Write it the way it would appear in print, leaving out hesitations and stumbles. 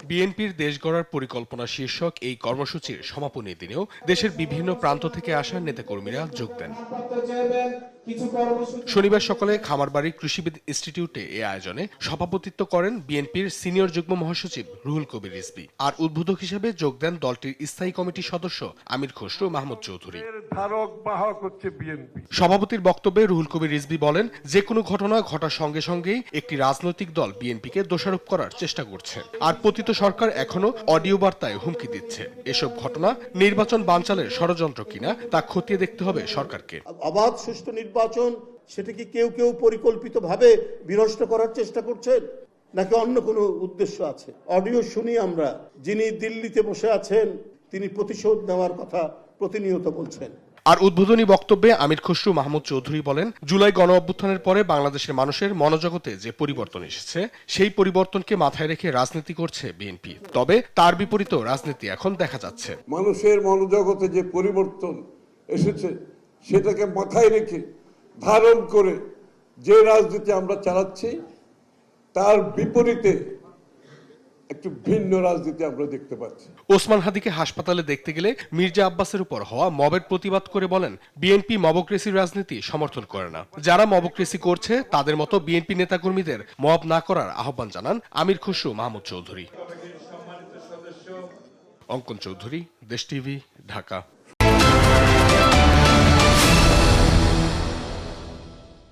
বিএনপির দেশ গড়ার পরিকল্পনা শীর্ষক এই কর্মসূচির সমাপনী দিনেও দেশের বিভিন্ন প্রান্ত থেকে আসা নেতাকর্মীরা যোগ দেন। শনিবার সকালে খামারবাড়ি কৃষিবিদ ইনস্টিটিউটে এ আয়োজনে সভাপতিত্ব করেন বিএনপির সিনিয়র যুগ্ম মহাসচিব রুহুল কবির রিজভী। আর উদ্বোধক হিসেবে যোগ দেন দলটির স্থায়ী কমিটির সদস্য আমির খসরু মাহমুদ চৌধুরী। সভাপতির বক্তব্যে রুহুল কবির রিজভী বলেন, যে কোনো ঘটনা ঘটার সঙ্গে সঙ্গেই একটি রাজনৈতিক দল বিএনপিকে দোষারোপ করার চেষ্টা করছে, আর পতিত সরকার এখনো অডিও বার্তায় হুমকি দিচ্ছে। এসব ঘটনা নির্বাচন বানচালের ষড়যন্ত্র কিনা তা খতিয়ে দেখতে হবে সরকারকে। অবাধ সুষ্ঠু নির্বাচন সেটা কি কেউ কেউ পরিকল্পিতভাবে বিনষ্ট করার চেষ্টা করছেন, নাকি অন্য কোনো উদ্দেশ্য আছে? অডিও শুনি আমরা, যিনি দিল্লিতে বসে আছেন তিনি প্রতিশোধ নেওয়ার কথা প্রতিনিয়ত বলছেন। আর উদ্বোধনী বক্তব্যে আমির খসরু মাহমুদ চৌধুরী বলেন, জুলাই গণ অভ্যুত্থানের পরে বাংলাদেশের মানুষের মনোজগতে যে পরিবর্তন এসেছে, সেই পরিবর্তনকে মাথায় রেখে রাজনীতি করছে বিএনপি। তবে তার বিপরীতেও রাজনীতি এখন দেখা যাচ্ছে। মানুষের মনোজগতে যে পরিবর্তন এসেছে সেটাকে মাথায় রেখে ধারণ করে যে রাজনীতি আমরা চালাচ্ছি তার বিপরীতে একটু ভিন্ন রাজনীতি আমরা দেখতে পাচ্ছি। ওসমান হাদিকে হাসপাতালে দেখতে গেলে মির্জা আব্বাসের উপর হওয়া মবের প্রতিবাদ করে বলেন, বিএনপি মবক্রেসির রাজনীতি সমর্থন করে না। যারা মবক্রেসি করছে তাদের মতো বিএনপি নেতাকর্মীদের মব না করার আহ্বান জানান আমির খসরু মাহমুদ চৌধুরী। অঙ্কন চৌধুরী, দেশ টিভি, ঢাকা।